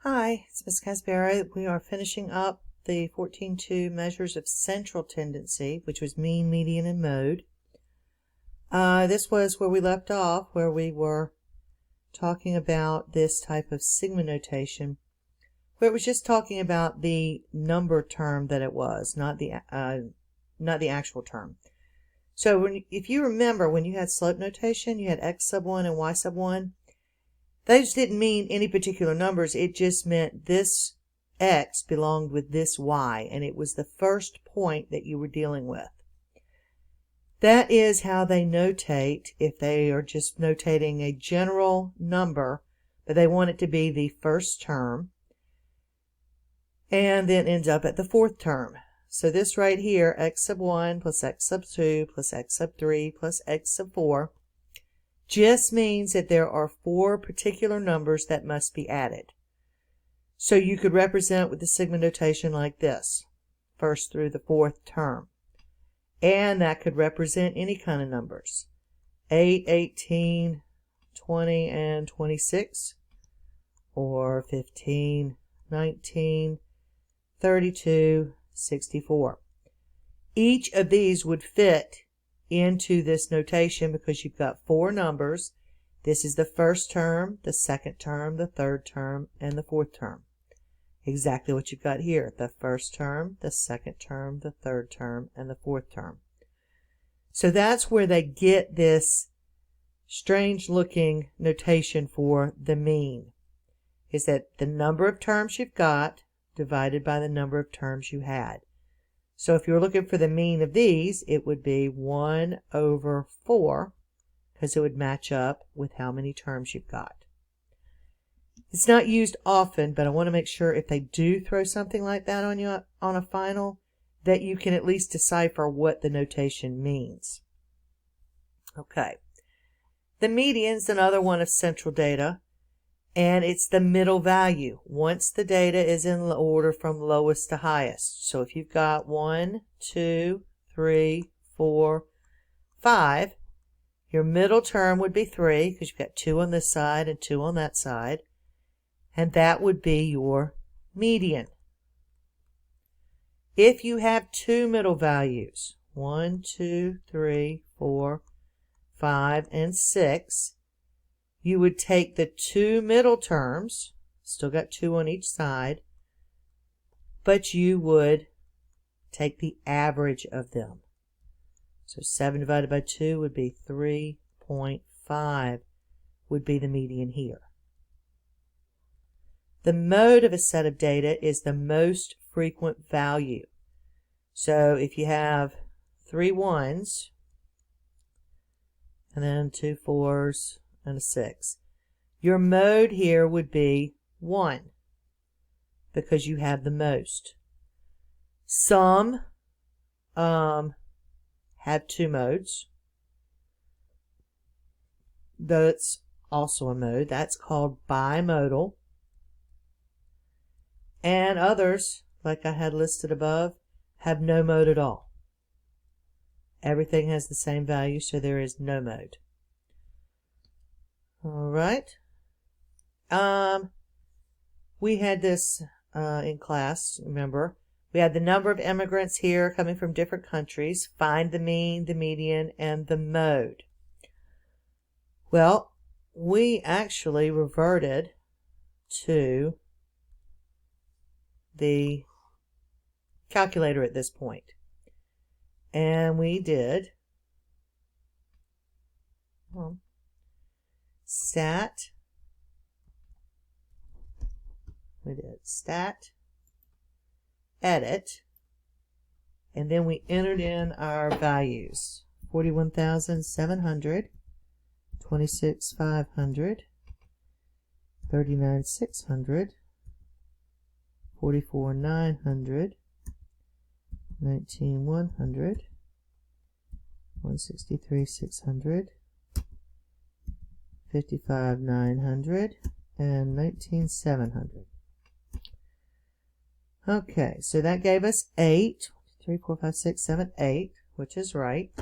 Hi, it's Ms. Casbera. We are finishing up the 14.2 measures of central tendency, which was mean, median, and mode. This was where we left off, where we were talking about this type of sigma notation, where it was just talking about the number term that it was, not the actual term. So if you remember, when you had slope notation, you had x sub 1 and y sub 1. Those didn't mean any particular numbers. It just meant this x belonged with this y, and it was the first point that you were dealing with. That is how they notate if they are just notating a general number, but they want it to be the first term, and then ends up at the fourth term. So this right here, x sub 1 plus x sub 2 plus x sub 3 plus x sub 4, just means that there are 4 particular numbers that must be added. So you could represent with the sigma notation like this, first through the fourth term. And that could represent any kind of numbers, 8, 18, 20, and 26, or 15, 19, 32, 64. Each of these would fit into this notation because you've got 4 numbers. This is the first term, the second term, the third term, and the fourth term. Exactly what you've got here, the first term, the second term, the third term, and the fourth term. So that's where they get this strange looking notation for the mean, is that the number of terms you've got divided by the number of terms you had. So if you're looking for the mean of these, it would be 1 over 4, because it would match up with how many terms you've got. It's not used often, but I want to make sure if they do throw something like that on you on a final, that you can at least decipher what the notation means. Okay. The median's another one of central data, and it's the middle value once the data is in order from lowest to highest. So if you've got 1, 2, 3, 4, 5, your middle term would be 3 because you've got 2 on this side and 2 on that side, and that would be your median. If you have 2 middle values, 1, 2, 3, 4, 5, and 6, you would take the 2 middle terms, still got 2 on each side, but you would take the average of them. So 7 divided by 2 would be 3.5 would be the median here. The mode of a set of data is the most frequent value. So if you have 3 1s, and then 2 4s, and a 6, your mode here would be 1, because you have the most. Some have 2 modes. That's also a mode. That's called bimodal. And others, like I had listed above, have no mode at all. Everything has the same value, so there is no mode. All right. We had this in class, remember. We had the number of immigrants here coming from different countries. Find the mean, the median, and the mode. Well, we actually reverted to the calculator at this point. And we did stat edit, and then we entered in our values: 41,700, 26,500, 39,600, 44,900, 19,100, 163,600, 55,900, and 19,700. Okay, so that gave us 8, 3, 4, 5, 6, 7, 8, which is right.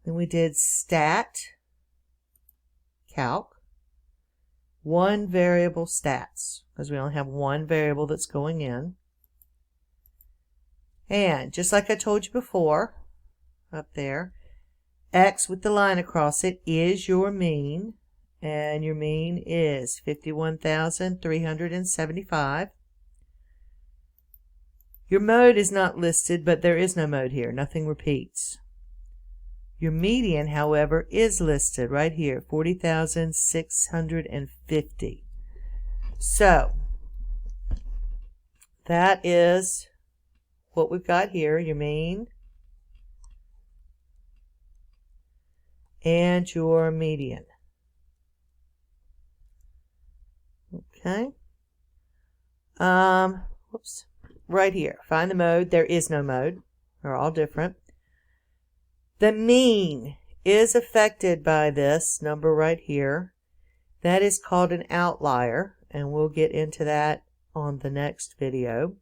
Then we did stat calc. one variable stats, because we only have one variable that's going in. And just like I told you before, up there, X with the line across it is your mean, and your mean is 51,375. Your mode is not listed, but there is no mode here. Nothing repeats. Your median, however, is listed right here, 40,650. So, that is what we've got here, your mean and your median. Okay. Whoops. Right here, find the mode. There is no mode. They're all different. The mean is affected by this number right here. That is called an outlier, and we'll get into that on the next video.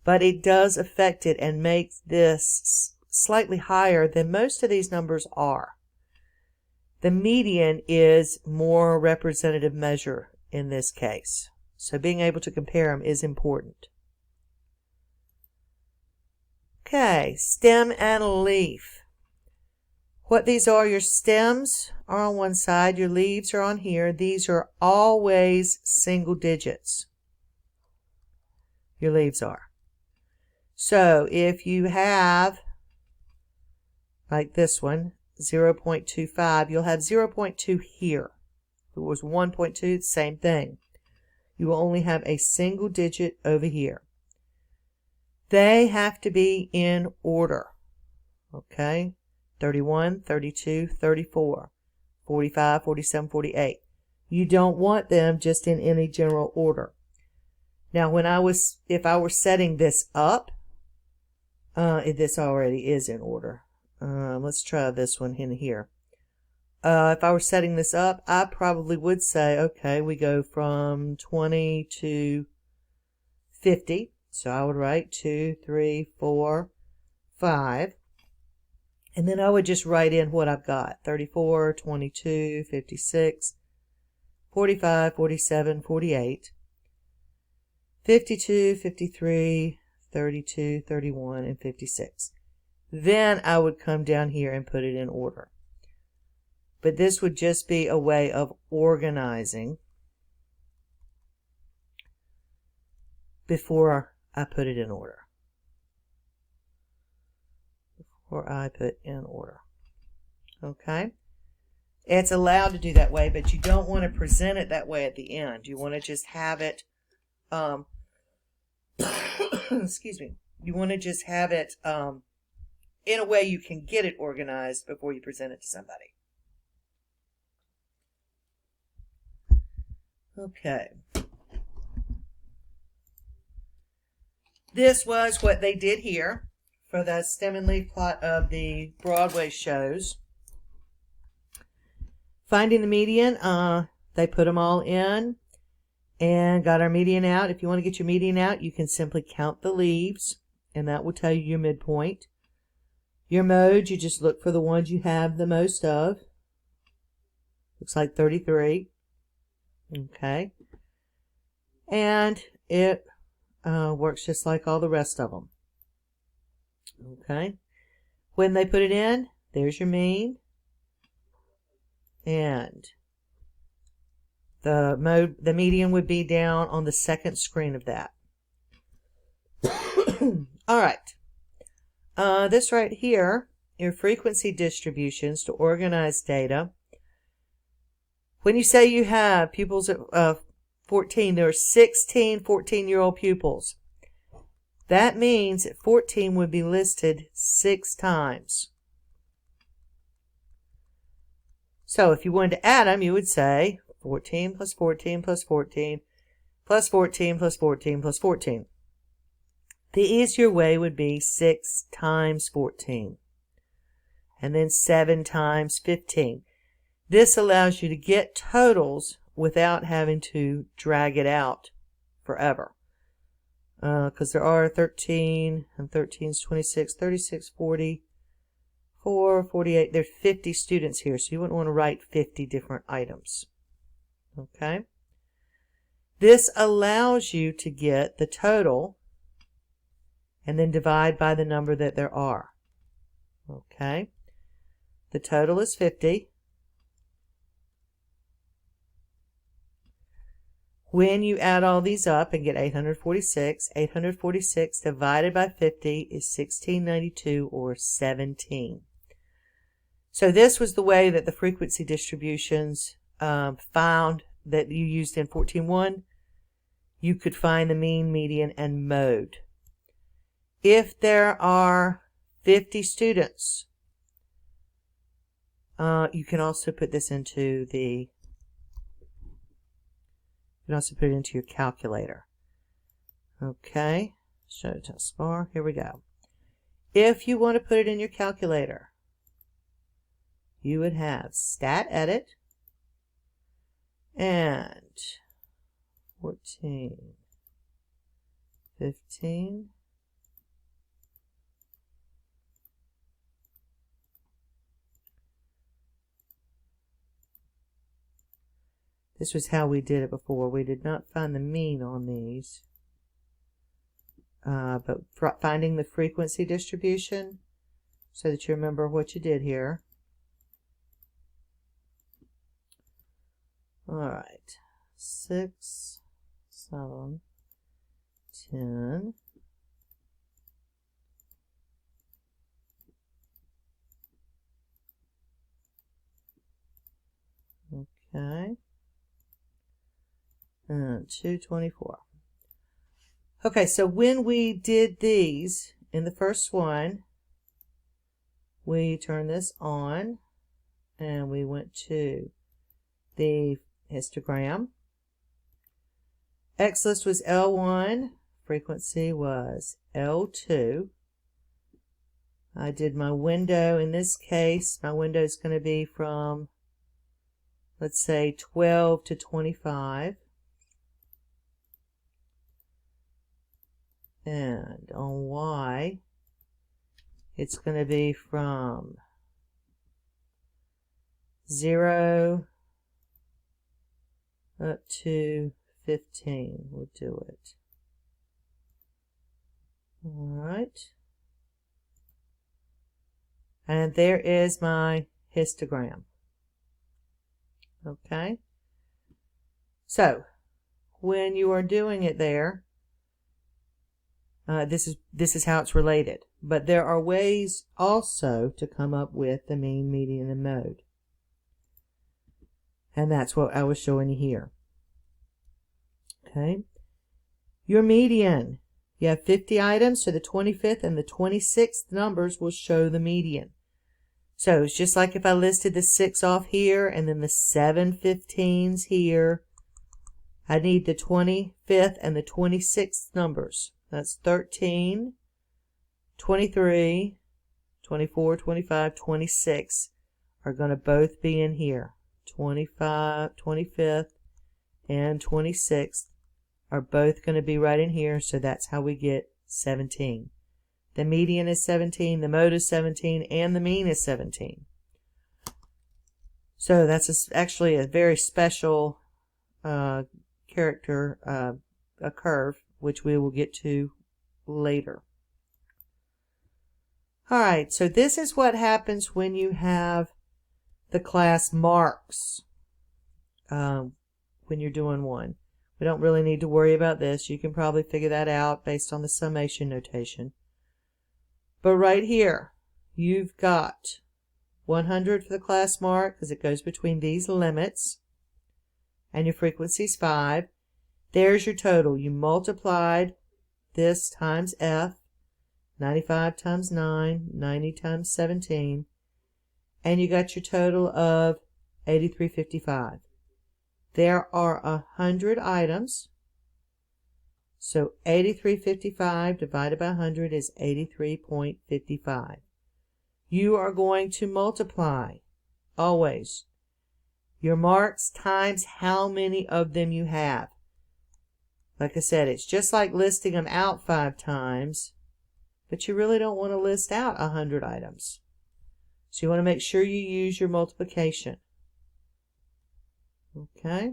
But it does affect it and makes this slightly higher than most of these numbers are. The median is more representative measure in this case. So being able to compare them is important. Okay, stem and leaf. What these are, your stems are on one side, your leaves are on here. These are always single digits. Your leaves are. So if you have, like this one, 0.25, you'll have 0.2 here. If it was 1.2, same thing. You will only have a single digit over here. They have to be in order. Okay? 31, 32, 34, 45, 47, 48. You don't want them just in any general order. Now, if I were setting this up, this already is in order. Let's try this one in here. If I were setting this up, I probably would say, okay, we go from 20 to 50. So I would write 2, 3, 4, 5. And then I would just write in what I've got. 34, 22, 56, 45, 47, 48, 52, 53, 32, 31, and 56. Then I would come down here and put it in order. But this would just be a way of organizing before I put it in order. Before I put in order. Okay? It's allowed to do that way, but you don't want to present it that way at the end. You want to just have it, excuse me. You want to just have it in a way you can get it organized before you present it to somebody. Okay. This was what they did here for the stem and leaf plot of the Broadway shows. Finding the median, they put them all in and got our median out. If you want to get your median out, you can simply count the leaves, and that will tell you your midpoint. Your modes, you just look for the ones you have the most of. Looks like 33. Okay. And it works just like all the rest of them. Okay. When they put it in, there's your mean. And the median would be down on the second screen of that. All right. This right here, your frequency distributions to organize data. When you say you have pupils at 14, there are 16 14-year-old pupils. That means that 14 would be listed 6 times. So if you wanted to add them, you would say 14 plus 14 plus 14 plus 14 plus 14 plus 14. The easier way would be 6 times 14. And then 7 times 15. This allows you to get totals without having to drag it out forever. Because there are 13, and 13 is 26, 36, 40, 48. There are 50 students here, so you wouldn't want to write 50 different items. Okay? This allows you to get the total and then divide by the number that there are. Okay? The total is 50. When you add all these up and get 846, 846 divided by 50 is 1692, or 17. So this was the way that the frequency distributions found that you used in 14.1. You could find the mean, median, and mode. If there are 50 students, you can also put this into the your calculator. Okay, show taskbar. Here we go. If you want to put it in your calculator, you would have stat edit and 14, 15, this was how we did it before. We did not find the mean on these, but finding the frequency distribution so that you remember what you did here. All right, 6, 7, 10. Okay. And 224. Okay, so when we did these in the first one, we turned this on and we went to the histogram. XList was L1, frequency was L2. I did my window. In this case, my window is going to be from, let's say, 12 to 25. And on Y, it's going to be from 0 up to 15. We'll do it. All right. And there is my histogram. Okay. So, when you are doing it there, this is how it's related. But there are ways also to come up with the mean, median, and mode. And that's what I was showing you here. Okay. Your median. You have 50 items, so the 25th and the 26th numbers will show the median. So it's just like if I listed the 6 off here and then the 7 15s here. I need the 25th and the 26th numbers. That's 13, 23, 24, 25, 26 are going to both be in here. 25, 25th, and 26th are both going to be right in here, so that's how we get 17. The median is 17, the mode is 17, and the mean is 17. So that's actually a very special character, a curve, which we will get to later. Alright, so this is what happens when you have the class marks when you're doing one. We don't really need to worry about this. You can probably figure that out based on the summation notation. But right here, you've got 100 for the class mark because it goes between these limits, and your frequency is 5. There's your total. You multiplied this times F, 95 times 9, 90 times 17, and you got your total of 8355. There are 100 items, so 8355 divided by 100 is 83.55. You are going to multiply, always, your marks times how many of them you have. Like I said, it's just like listing them out 5 times, but you really don't want to list out 100 items. So you want to make sure you use your multiplication. Okay?